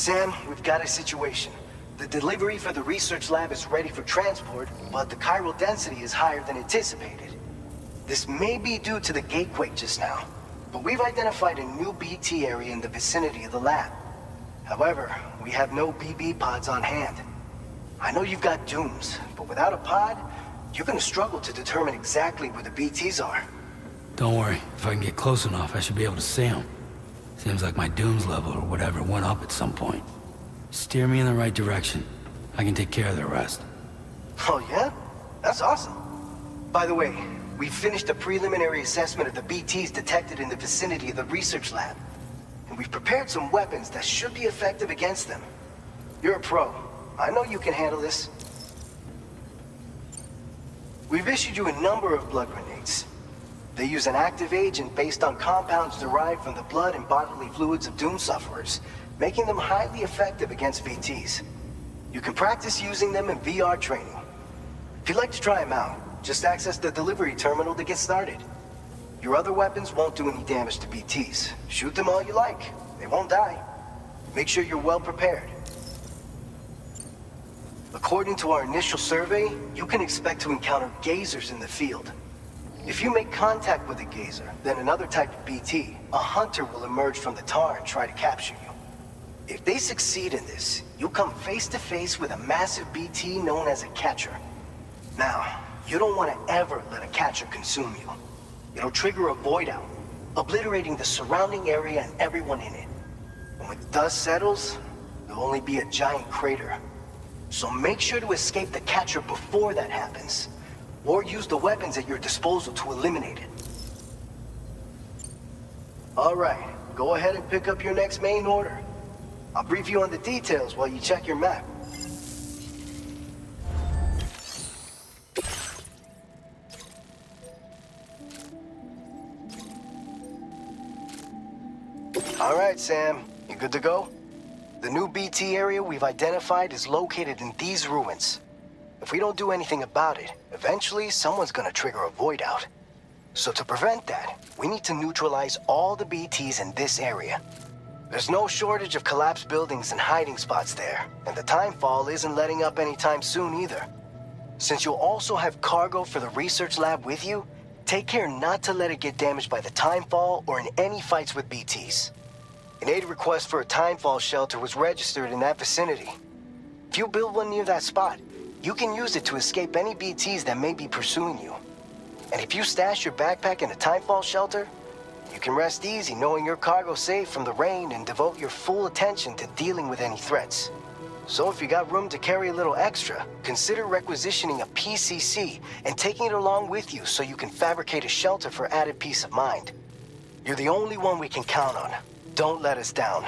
Sam, we've got a situation. The delivery for the research lab is ready for transport, but the chiral density is higher than anticipated. This may be due to the gatequake just now, but we've identified a new BT area in the vicinity of the lab. However, we have no BB pods on hand. I know you've got dooms, but without a pod, you're gonna struggle to determine exactly where the BTs are. Don't worry, if I can get close enough, I should be able to see them. Seems like my dooms level or whatever went up at some point. Steer me in the right direction. I can take care of the rest. Oh yeah? That's awesome. By the way, we finished a preliminary assessment of the BTs detected in the vicinity of the research lab. And we've prepared some weapons that should be effective against them. You're a pro. I know you can handle this. We've issued you a number of blood grenades. They use an active agent based on compounds derived from the blood and bodily fluids of doom sufferers, making them highly effective against BTs. You can practice using them in VR training. If you'd like to try them out, just access the delivery terminal to get started. Your other weapons won't do any damage to BTs. Shoot them all you like. They won't die. Make sure you're well prepared. According to our initial survey, you can expect to encounter gazers in the field. If you make contact with a gazer, then another type of BT, a hunter will emerge from the tar and try to capture you. If they succeed in this, you'll come face to face with a massive BT known as a catcher. Now, you don't want to ever let a catcher consume you. It'll trigger a void out, obliterating the surrounding area and everyone in it. And when the dust settles, there'll only be a giant crater. So make sure to escape the catcher before that happens, or use the weapons at your disposal to eliminate it. All right, go ahead and pick up your next main order. I'll brief you on the details while you check your map. All right, Sam, you good to go? The new BT area we've identified is located in these ruins. If we don't do anything about it, eventually someone's gonna trigger a void out. So to prevent that, we need to neutralize all the BTs in this area. There's no shortage of collapsed buildings and hiding spots there, and the timefall isn't letting up anytime soon either. Since you'll also have cargo for the research lab with you, take care not to let it get damaged by the timefall or in any fights with BTs. An aid request for a timefall shelter was registered in that vicinity. If you build one near that spot, you can use it to escape any BTs that may be pursuing you. And if you stash your backpack in a timefall shelter, you can rest easy knowing your cargo's safe from the rain and devote your full attention to dealing with any threats. So if you got room to carry a little extra, consider requisitioning a PCC and taking it along with you so you can fabricate a shelter for added peace of mind. You're the only one we can count on. Don't let us down.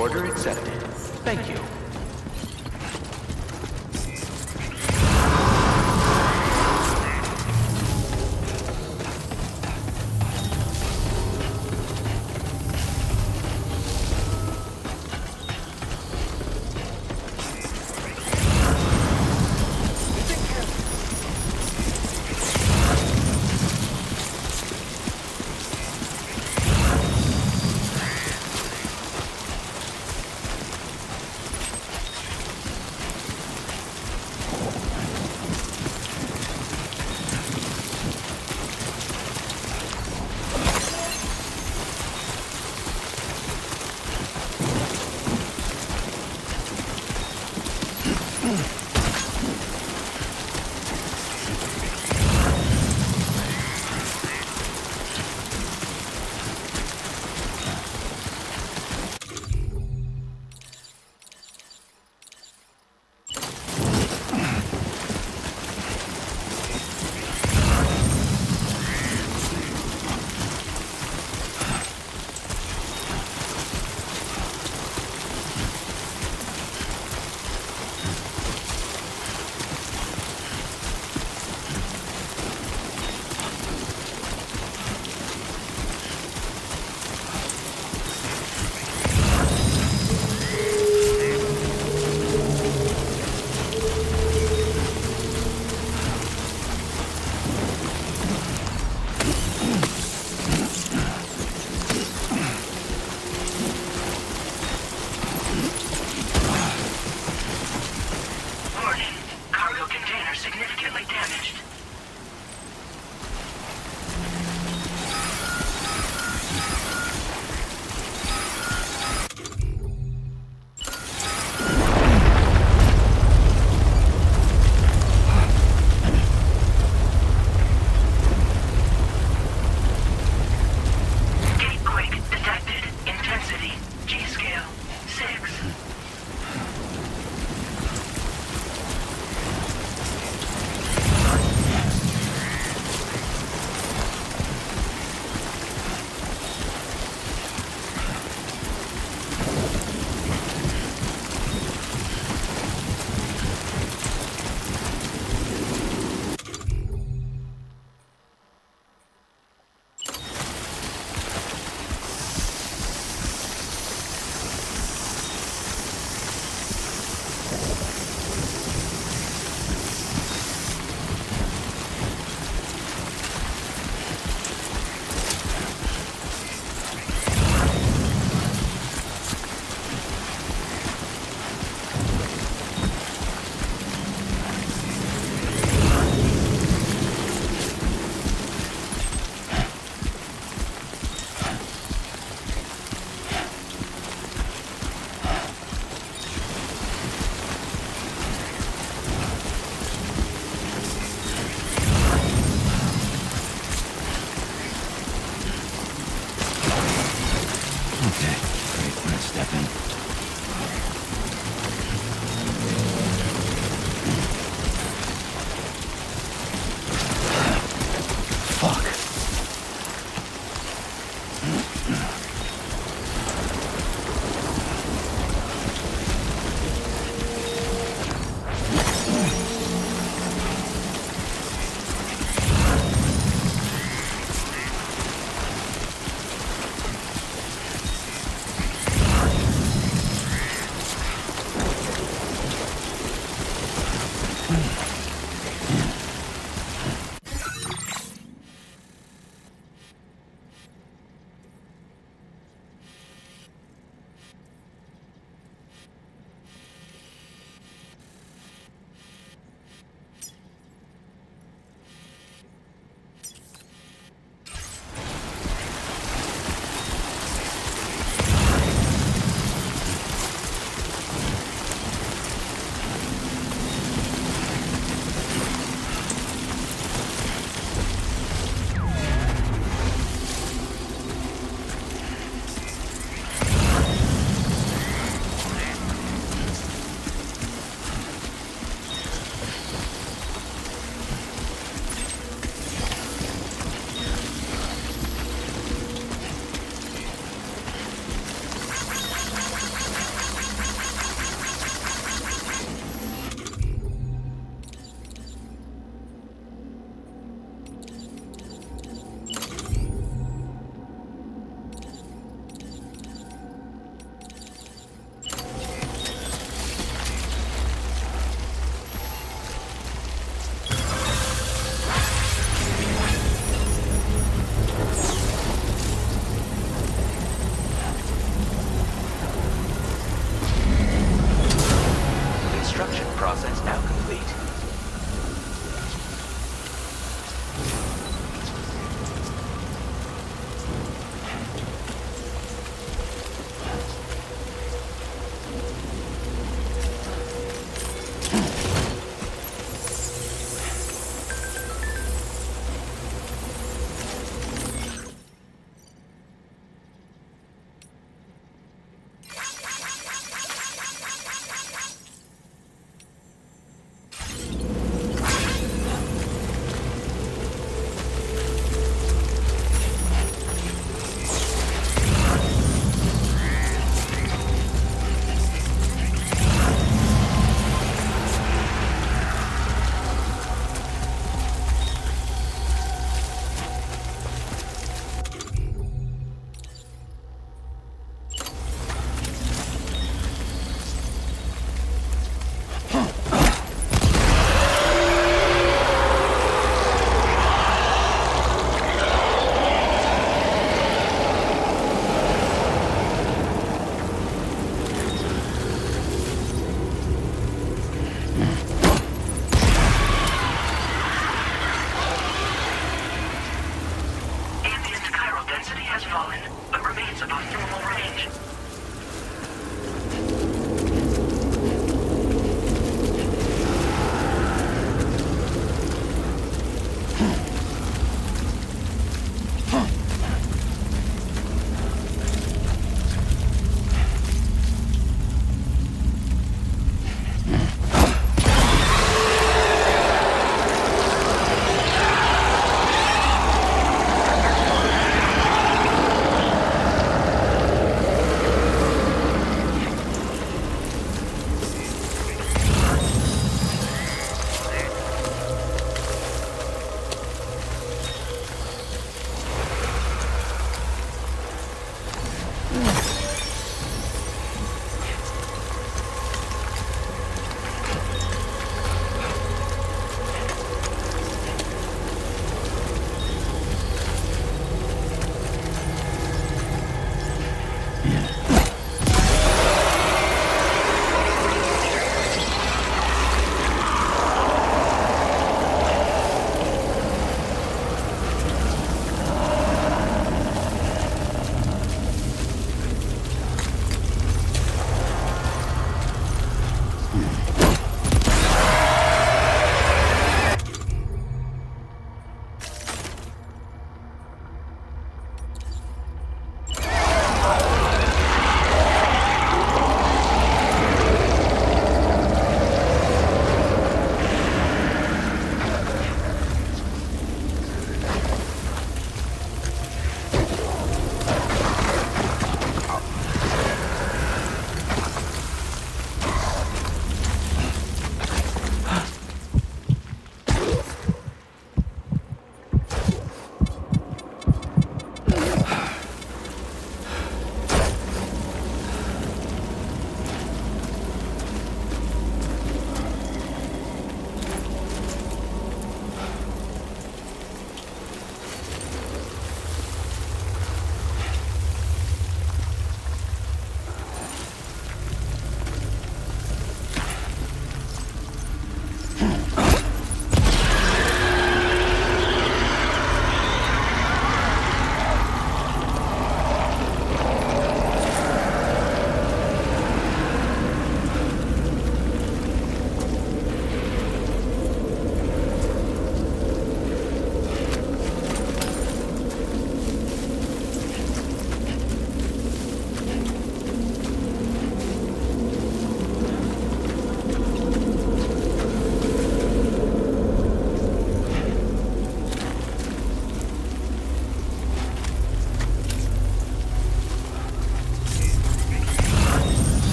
Order accepted. Thank you.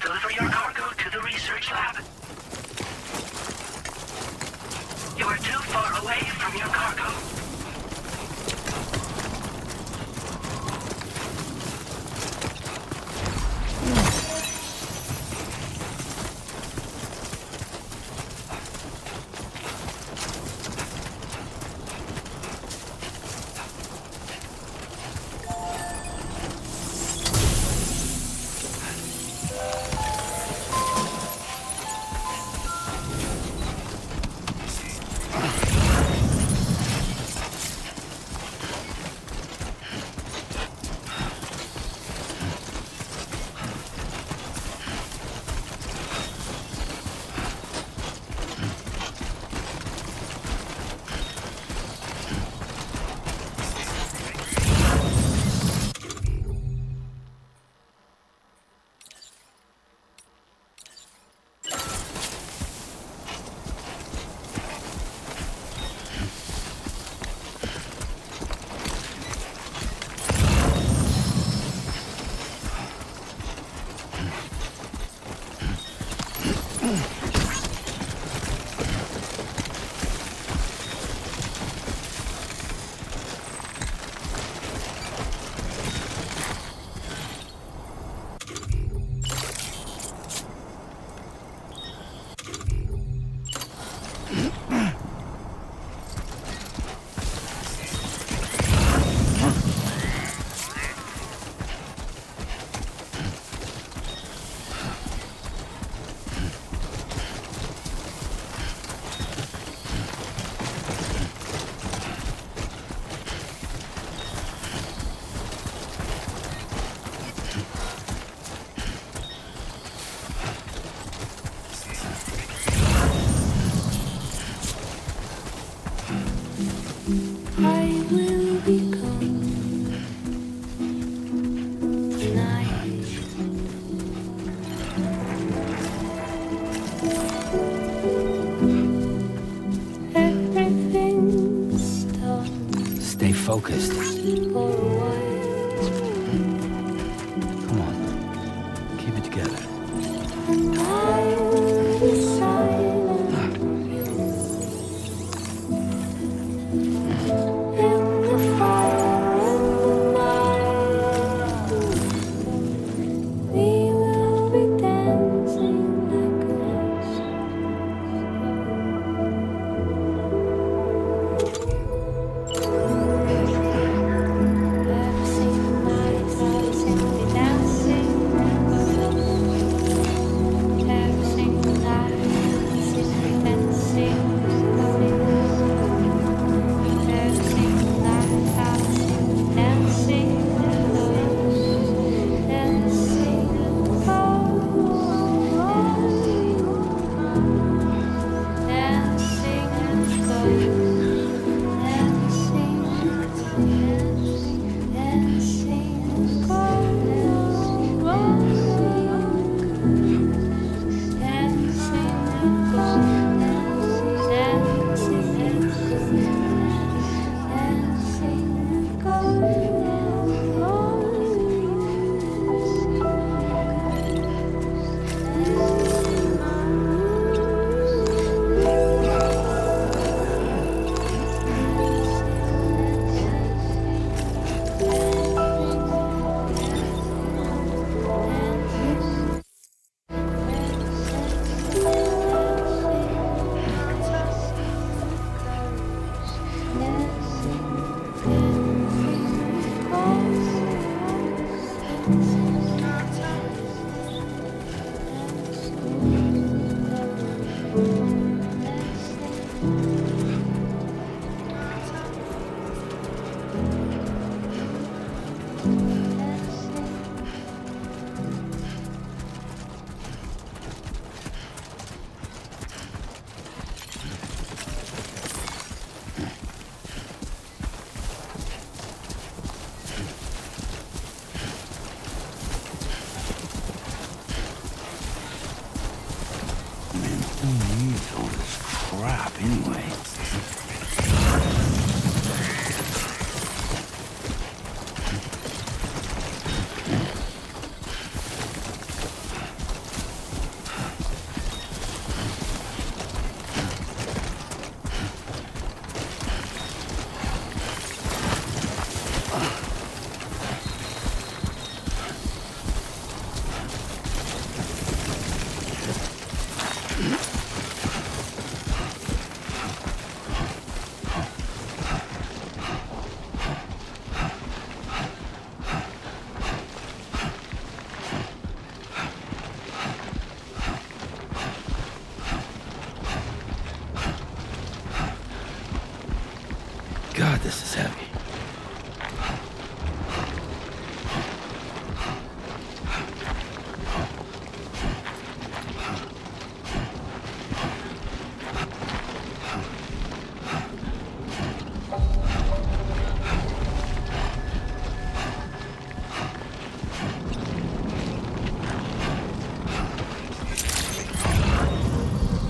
Deliver your cargo to the research lab. You are too far away from your cargo. Focused. Come on. Keep it together. Anyway. God, this is heavy.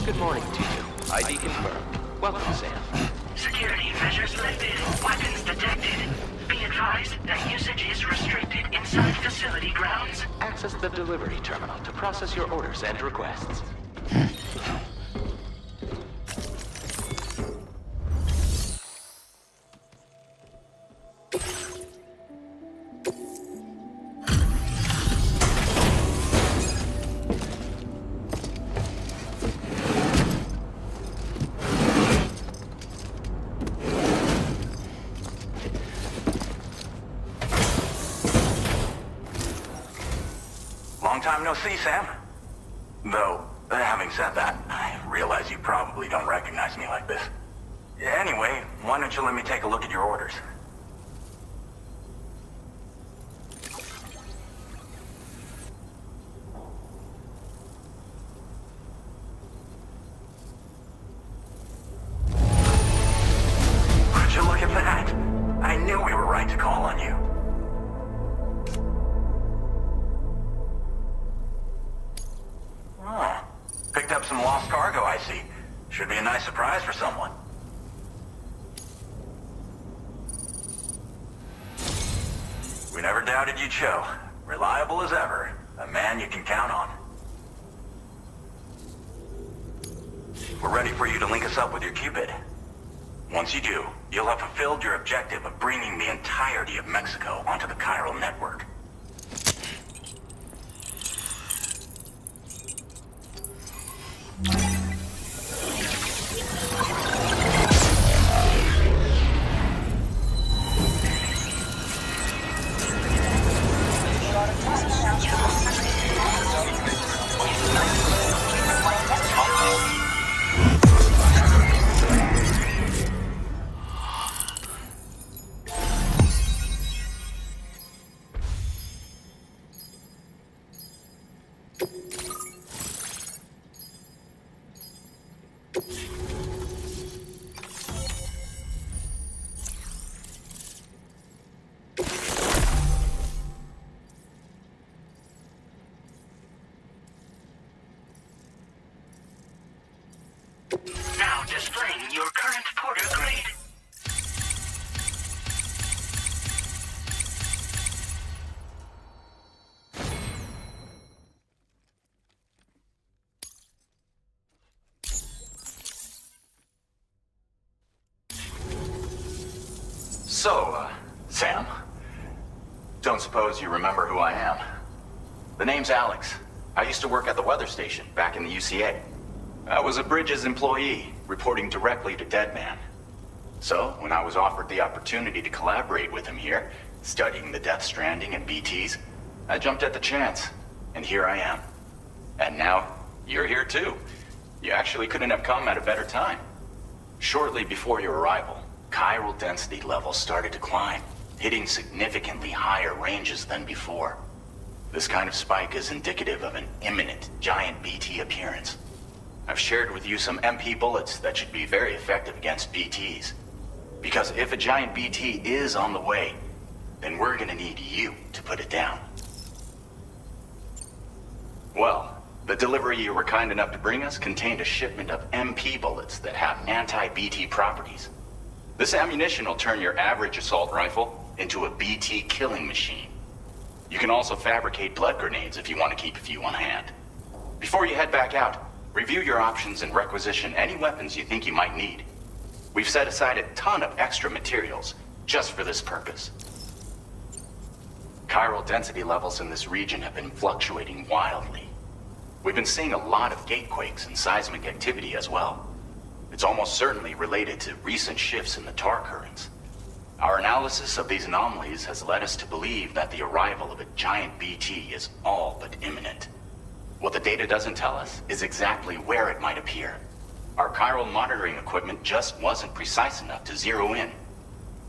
Good morning to you. ID confirmed. Welcome, Sam. Security measures lifted. Weapons detected. Be advised that usage is restricted inside facility grounds. Access the delivery terminal to process your orders and requests. Long time no see, Sam. Though, having said that, I realize you probably don't recognize me like this. Anyway, why don't you let me take a look at your orders? Would you look at that? I knew we were right to call on you. Oh, picked up some lost cargo, I see. Should be a nice surprise for someone. We never doubted you'd show. Reliable as ever. A man you can count on. We're ready for you to link us up with your Cupid. Once you do, you'll have fulfilled your objective of bringing the entirety of Mexico onto the chiral network. Now displaying your current porter grade. So, Sam, don't suppose you remember who I am? The name's Alex. I used to work at the weather station back in the UCA. I was a Bridges employee, reporting directly to Deadman. So, when I was offered the opportunity to collaborate with him here, studying the Death Stranding and BTs, I jumped at the chance, and here I am. And now, you're here too. You actually couldn't have come at a better time. Shortly before your arrival, chiral density levels started to climb, hitting significantly higher ranges than before. This kind of spike is indicative of an imminent giant BT appearance. I've shared with you some MP bullets that should be very effective against BTs. Because if a giant BT is on the way, then we're gonna need you to put it down. Well, the delivery you were kind enough to bring us contained a shipment of MP bullets that have anti-BT properties. This ammunition will turn your average assault rifle into a BT killing machine. You can also fabricate blood grenades if you want to keep a few on hand. Before you head back out, review your options and requisition any weapons you think you might need. We've set aside a ton of extra materials just for this purpose. Chiral density levels in this region have been fluctuating wildly. we've been seeing a lot of gatequakes and seismic activity as well. It's almost certainly related to recent shifts in the tar currents. Our analysis of these anomalies has led us to believe that the arrival of a giant BT is all but imminent. What the data doesn't tell us is exactly where it might appear. Our chiral monitoring equipment just wasn't precise enough to zero in.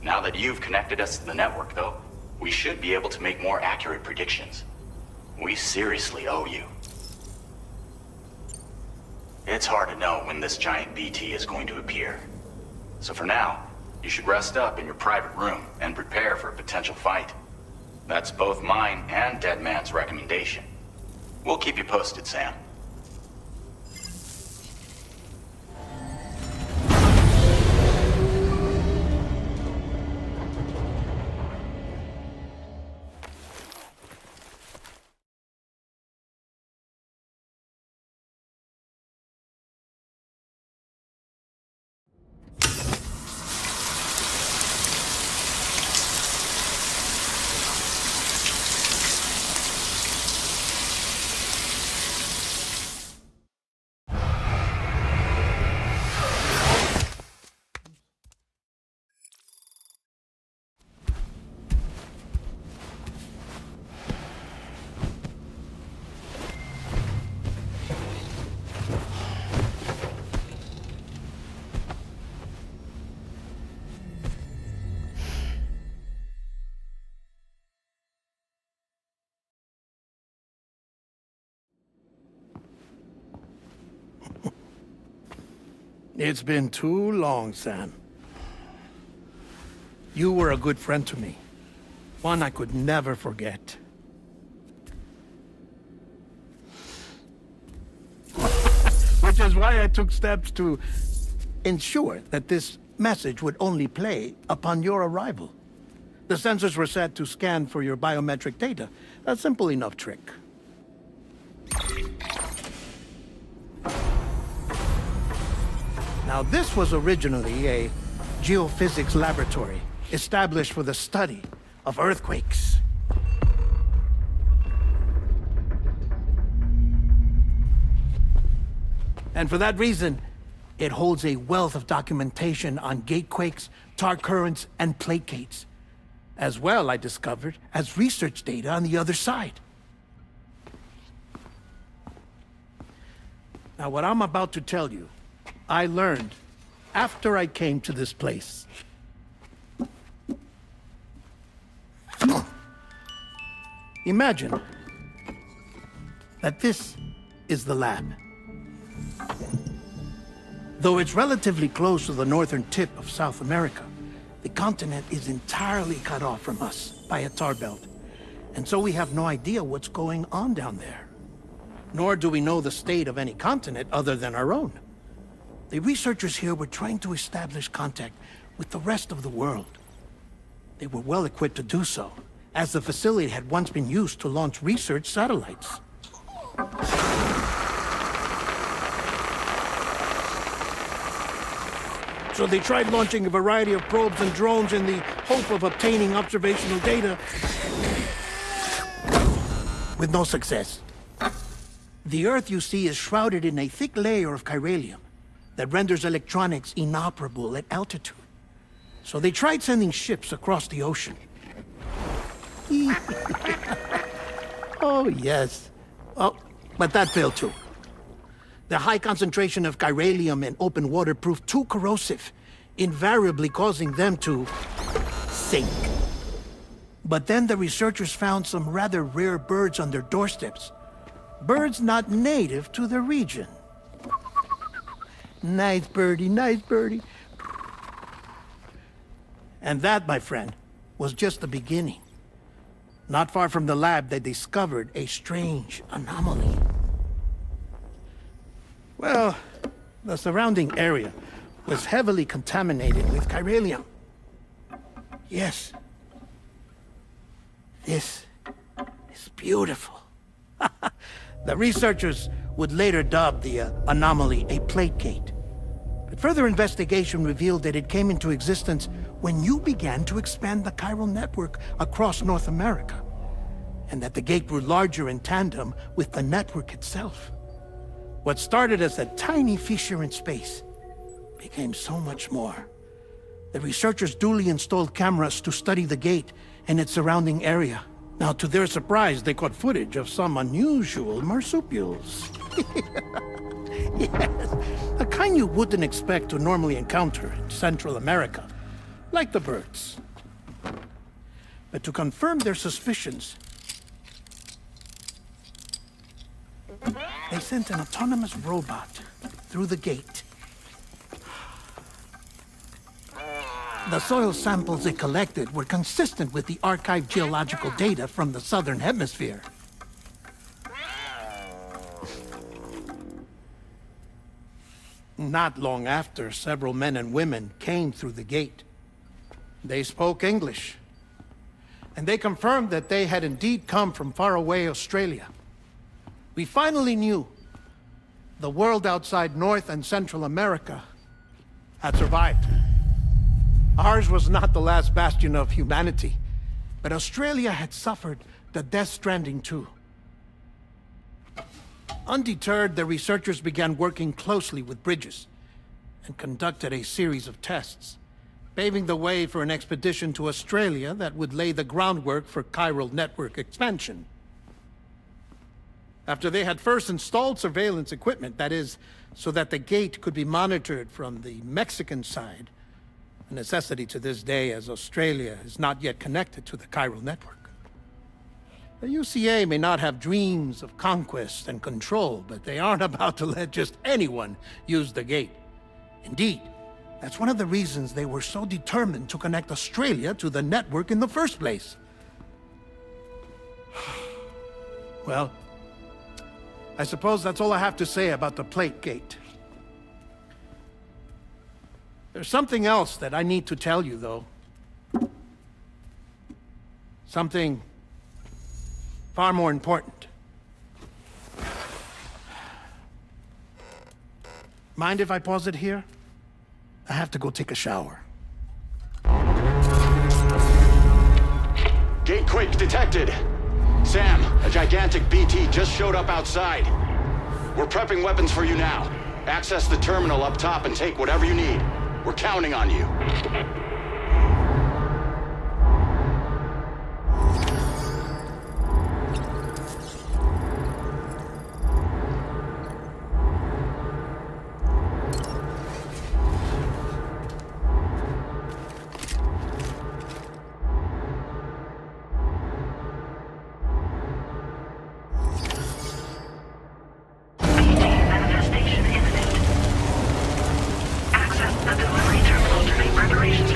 Now that you've connected us to the network, though, we should be able to make more accurate predictions. We seriously owe you. It's hard to know when this giant BT is going to appear. So for now, you should rest up in your private room and prepare for a potential fight. That's both mine and Deadman's recommendation. We'll keep you posted, Sam. It's been too long, Sam. You were a good friend to me. One I could never forget. Which is why I took steps to ensure that this message would only play upon your arrival. The sensors were set to scan for your biometric data. A simple enough trick. Now, this was originally a geophysics laboratory established for the study of earthquakes. And for that reason, it holds a wealth of documentation on gatequakes, tar currents, and placates. As well, I discovered, as research data on the other side. Now, what I'm about to tell you, I learned after I came to this place. Imagine that this is the lab. Though it's relatively close to the northern tip of South America, the continent is entirely cut off from us by a tar belt. And so we have no idea what's going on down there. Nor do we know the state of any continent other than our own. The researchers here were trying to establish contact with the rest of the world. They were well equipped to do so, as the facility had once been used to launch research satellites. So they tried launching a variety of probes and drones in the hope of obtaining observational data, with no success. The Earth, you see, is shrouded in a thick layer of chiralium that renders electronics inoperable at altitude. So they tried sending ships across the ocean. Oh, yes. Oh, but that failed too. The high concentration of chiralium in open water proved too corrosive, invariably causing them to sink. But then the researchers found some rather rare birds on their doorsteps. Birds not native to the region. Nice birdie, nice birdie. And that, my friend, was just the beginning. Not far from the lab, they discovered a strange anomaly. Well, the surrounding area was heavily contaminated with chiralium. Yes. This is beautiful. The researchers would later dub the anomaly a placate. But further investigation revealed that it came into existence when you began to expand the chiral network across North America, and that the gate grew larger in tandem with the network itself. What started as a tiny fissure in space became so much more. The researchers duly installed cameras to study the gate and its surrounding area. Now, to their surprise, they caught footage of some unusual marsupials. Yes, a kind you wouldn't expect to normally encounter in Central America, like the birds. But to confirm their suspicions, they sent an autonomous robot through the gate. The soil samples it collected were consistent with the archived geological data from the southern hemisphere. Not long after, several men and women came through the gate. They spoke English, and they confirmed that they had indeed come from faraway Australia. We finally knew the world outside North and Central America had survived. Ours was not the last bastion of humanity, but Australia had suffered the Death Stranding too. Undeterred, the researchers began working closely with Bridges and conducted a series of tests, paving the way for an expedition to Australia that would lay the groundwork for chiral network expansion. After they had first installed surveillance equipment, that is, so that the gate could be monitored from the Mexican side, a necessity to this day as Australia is not yet connected to the chiral network. The UCA may not have dreams of conquest and control, but they aren't about to let just anyone use the gate. Indeed, that's one of the reasons they were so determined to connect Australia to the network in the first place. Well, I suppose that's all I have to say about the plate gate. There's something else that I need to tell you, though. Something far more important. Mind if I pause it here? I have to go take a shower. Gate quake detected. Sam, a gigantic BT just showed up outside. We're prepping weapons for you now. Access the terminal up top and take whatever you need. We're counting on you. Manifestation imminent. Access the delivery terminal to make preparations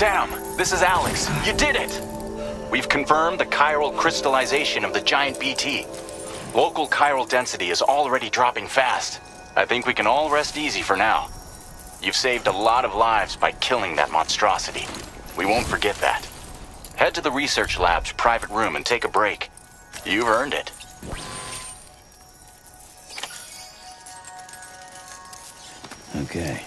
Sam, this is Alex. You did it! We've confirmed the chiral crystallization of the giant BT. Local chiral density is already dropping fast. I think we can all rest easy for now. You've saved a lot of lives by killing that monstrosity. We won't forget that. Head to the research lab's private room and take a break. You've earned it. Okay.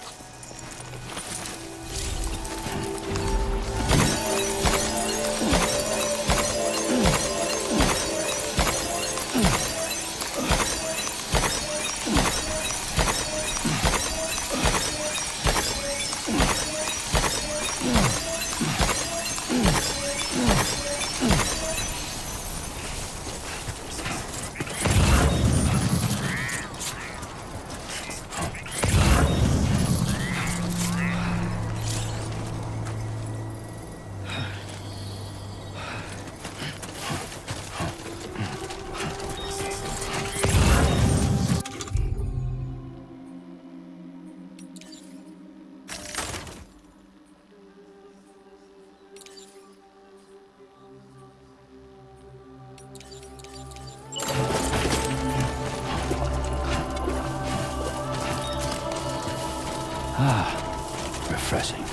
Refreshing.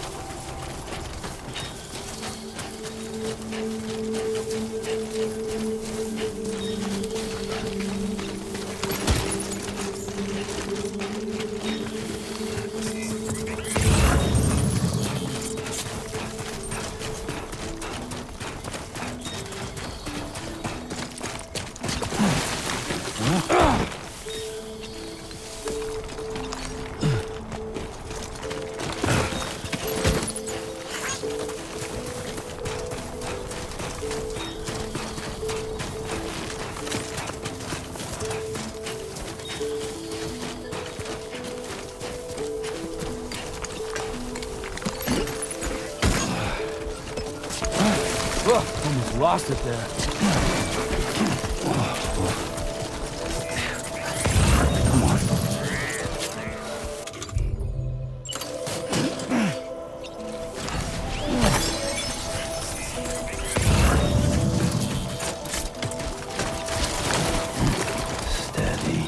Almost lost it there. Come on. Steady.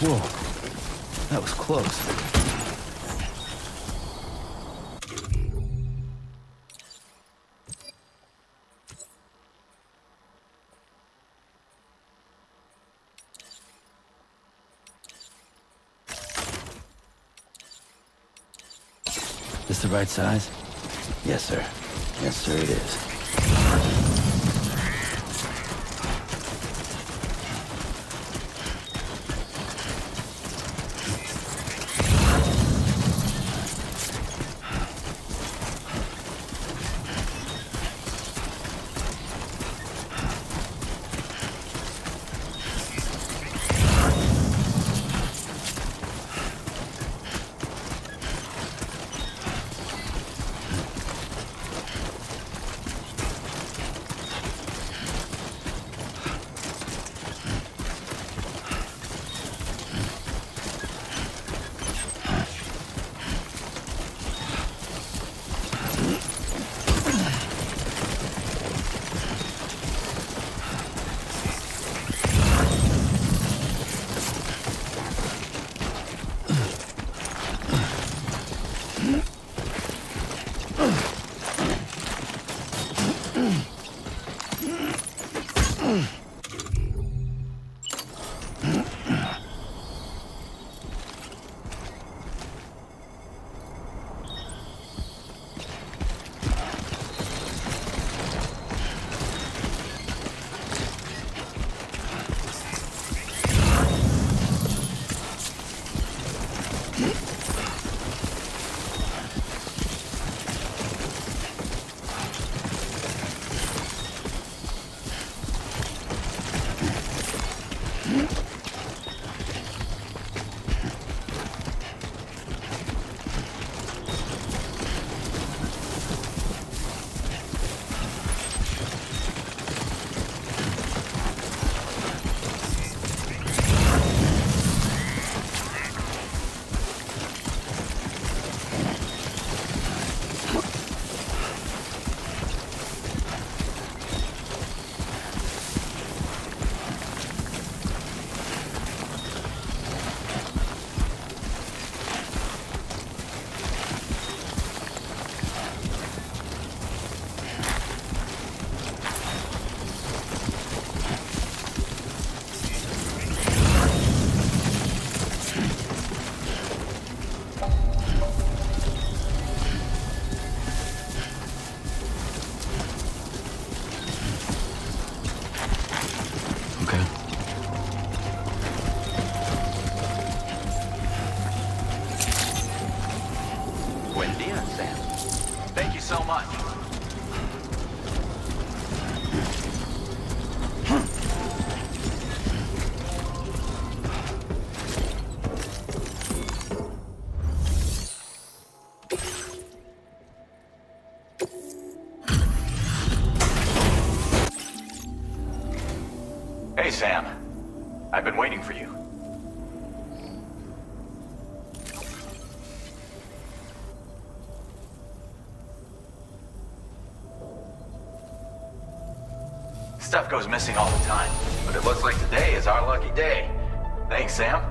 Whoa, that was close. this the right size? Yes, sir. Yes, sir, it is. Hey, Sam. I've been waiting for you. Stuff goes missing all the time, but it looks like today is our lucky day. Thanks, Sam.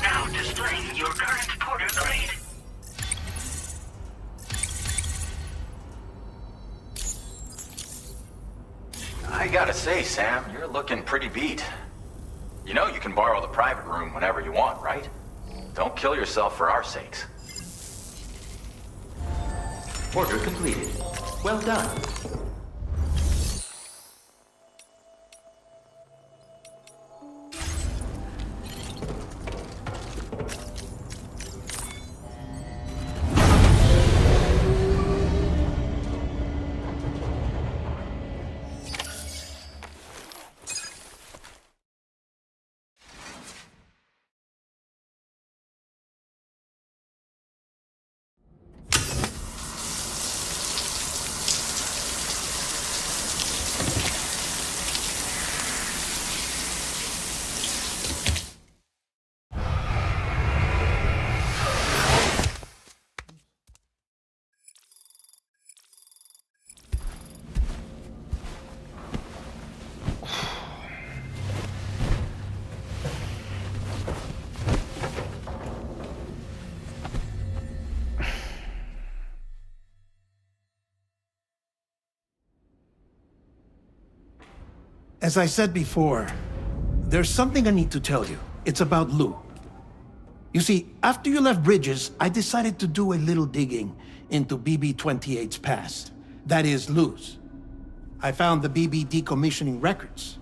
Now displaying your current porter grade. I gotta say, Sam, you're looking pretty beat. You know you can borrow the private room whenever you want, right? Don't kill yourself for our sakes. Order completed. Well done. As I said before, there's something I need to tell you. It's about Lou. You see, after you left Bridges, I decided to do a little digging into BB-28's past. That is, Lou's. I found the BB decommissioning records.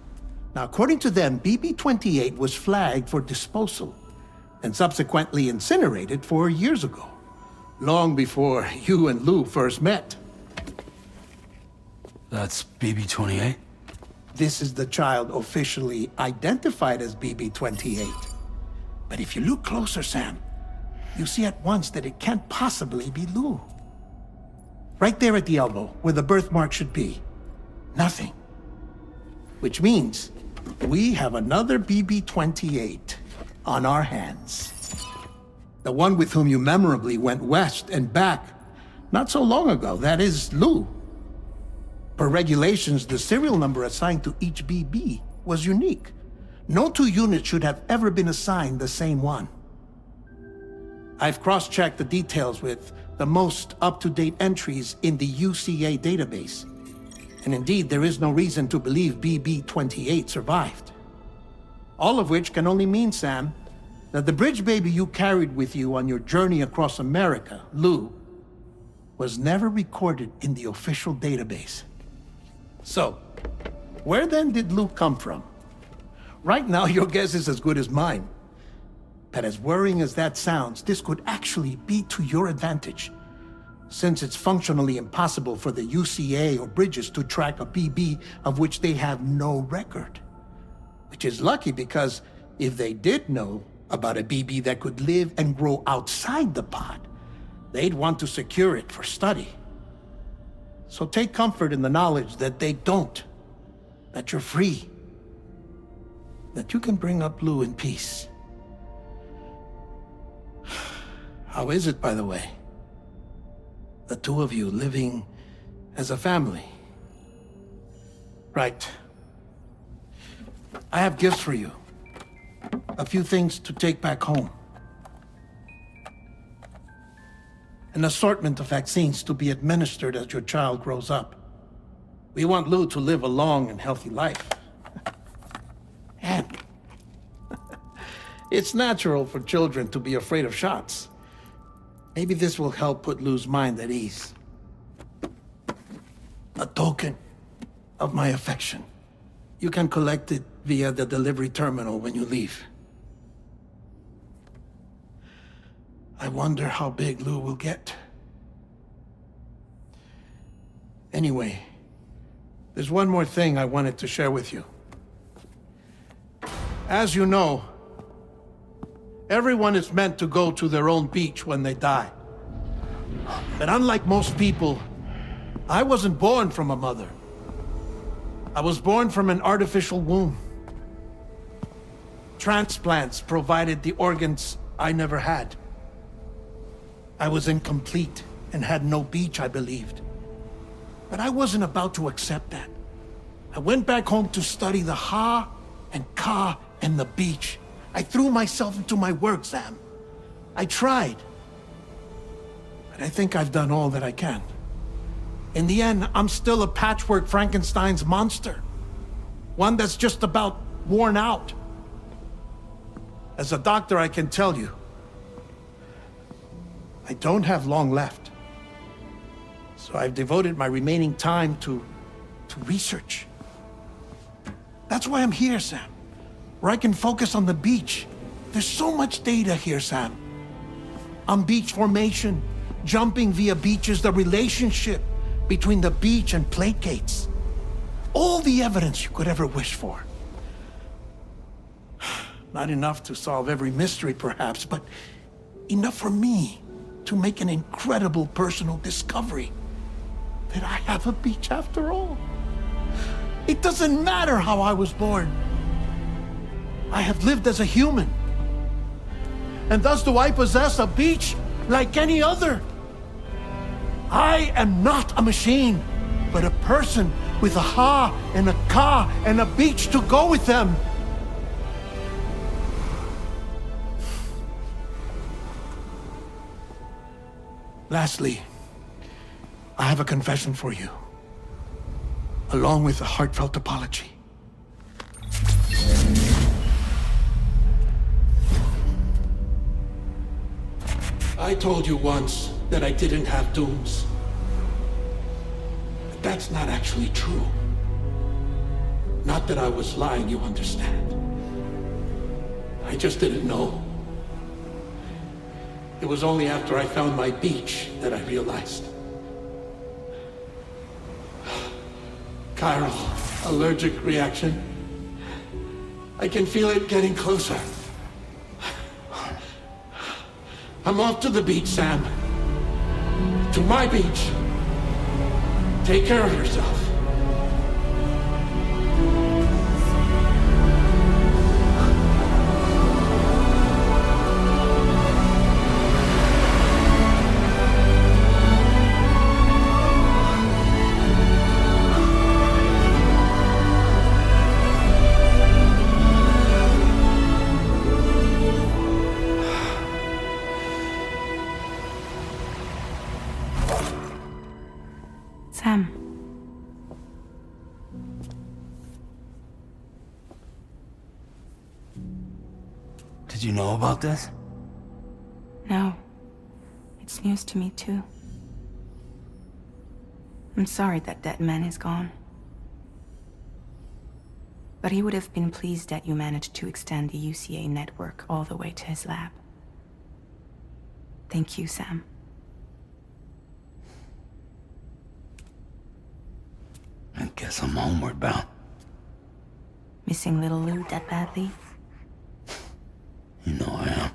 Now, according to them, BB-28 was flagged for disposal and subsequently incinerated 4 years ago, long before you and Lou first met. That's BB-28? This is the child officially identified as BB-28. But if you look closer, Sam, you see at once that it can't possibly be Lou. Right there at the elbow, where the birthmark should be. Nothing. Which means we have another BB-28 on our hands. The one with whom you memorably went west and back not so long ago, that is Lou. Per regulations, the serial number assigned to each BB was unique. No two units should have ever been assigned the same one. I've cross-checked the details with the most up-to-date entries in the UCA database. And indeed, there is no reason to believe BB-28 survived. All of which can only mean, Sam, that the bridge baby you carried with you on your journey across America, Lou, was never recorded in the official database. So, where then did Lou come from? Right now, your guess is as good as mine. But as worrying as that sounds, this could actually be to your advantage, since it's functionally impossible for the UCA or Bridges to track a BB of which they have no record. Which is lucky because if they did know about a BB that could live and grow outside the pod, they'd want to secure it for study. So take comfort in the knowledge that they don't, that you're free, that you can bring up Lou in peace. How is it, by the way? The two of you living as a family. Right. I have gifts for you. A few things to take back home. An assortment of vaccines to be administered as your child grows up. We want Lou to live a long and healthy life. And it's natural for children to be afraid of shots. Maybe this will help put Lou's mind at ease. A token of my affection. You can collect it via the delivery terminal when you leave. I wonder how big Lou will get. Anyway, there's one more thing I wanted to share with you. As you know, everyone is meant to go to their own beach when they die. But unlike most people, I wasn't born from a mother. I was born from an artificial womb. Transplants provided the organs I never had. I was incomplete and had no beach, I believed. But I wasn't about to accept that. I went back home to study the Ha and Ka and the beach. I threw myself into my work, Sam. I tried. But I think I've done all that I can. In the end, I'm still a patchwork Frankenstein's monster. One that's just about worn out. As a doctor, I can tell you, I don't have long left. So I've devoted my remaining time to research. That's why I'm here, Sam. Where I can focus on the beach. There's so much data here, Sam. On beach formation, jumping via beaches, the relationship between the beach and plate gates. All the evidence you could ever wish for. Not enough to solve every mystery, perhaps, but enough for me to make an incredible personal discovery that I have a beach after all. It doesn't matter how I was born. I have lived as a human. And thus do I possess a beach like any other. I am not a machine, but a person with a Ha and a Ka and a beach to go with them. Lastly, I have a confession for you, along with a heartfelt apology. I told you once that I didn't have dooms. But that's not actually true. Not that I was lying, you understand. I just didn't know. It was only after I found my beach that I realized. Chiral allergic reaction. I can feel it getting closer. I'm off to the beach, Sam. To my beach. Take care of yourself. Sam. Did you know about this? No. It's news to me, too. I'm sorry that that man is gone. But he would have been pleased that you managed to extend the UCA network all the way to his lab. Thank you, Sam. I guess I'm homeward bound. Missing little Lou that badly? You know I am.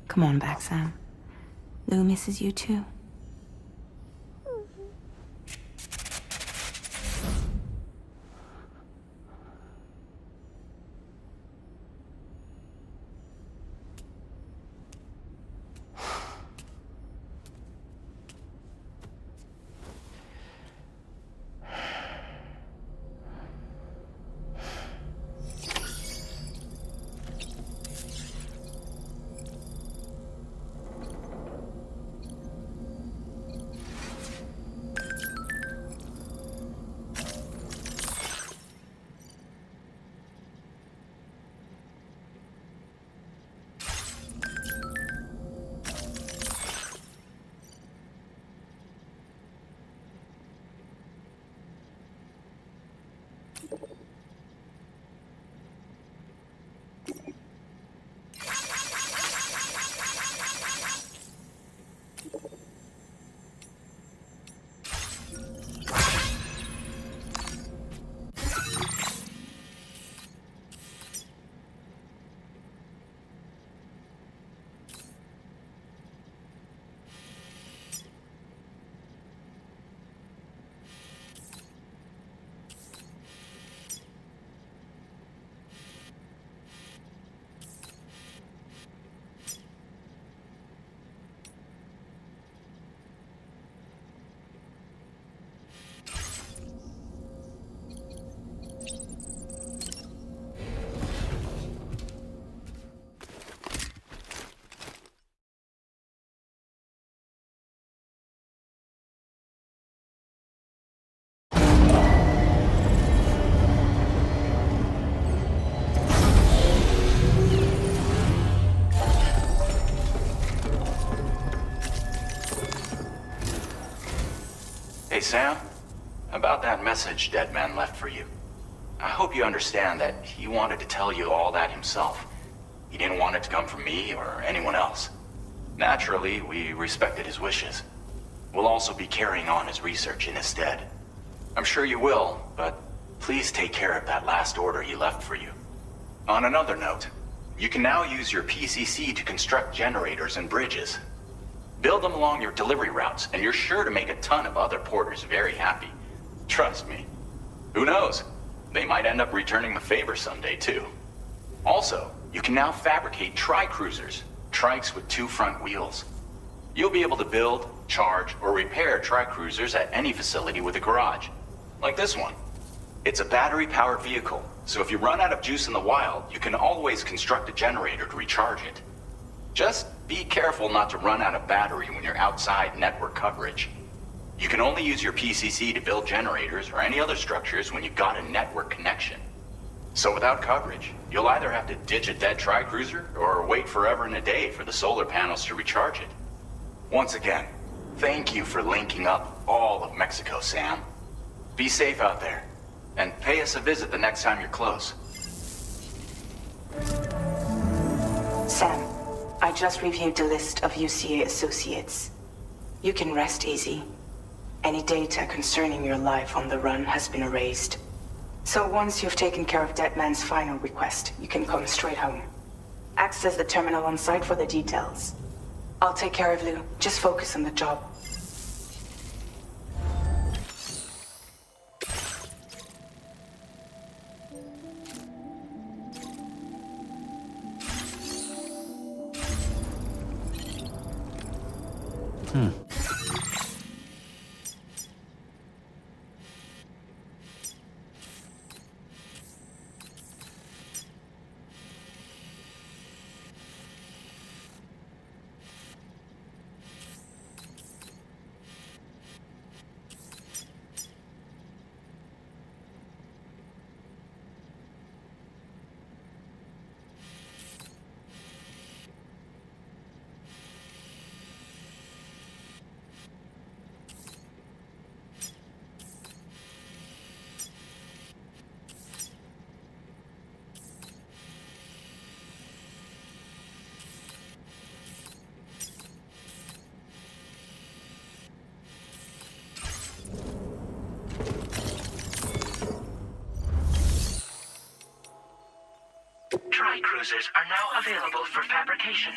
Come on back, Sam. Lou misses you too. Hey, Sam. About that message Deadman left for you. I hope you understand that he wanted to tell you all that himself. He didn't want it to come from me or anyone else. Naturally, we respected his wishes. We'll also be carrying on his research in his stead. I'm sure you will, but please take care of that last order he left for you. On another note, you can now use your PCC to construct generators and bridges. Build them along your delivery routes, and you're sure to make a ton of other porters very happy. Trust me. Who knows? They might end up returning the favor someday, too. Also, you can now fabricate tri-cruisers, trikes with 2 front wheels. You'll be able to build, charge, or repair tri-cruisers at any facility with a garage. Like this one. It's a battery-powered vehicle, so if you run out of juice in the wild, you can always construct a generator to recharge it. Just be careful not to run out of battery when you're outside network coverage. You can only use your PCC to build generators or any other structures when you've got a network connection. So without coverage, you'll either have to ditch a dead tri-cruiser or wait forever and a day for the solar panels to recharge it. Once again, thank you for linking up all of Mexico, Sam. Be safe out there, and pay us a visit the next time you're close. Sam, I just reviewed the list of UCA associates. You can rest easy. Any data concerning your life on the run has been erased. So once you've taken care of Deadman's final request, you can come straight home. Access the terminal on site for the details. I'll take care of Lou. Just focus on the job. Tri-cruisers are now available for fabrication.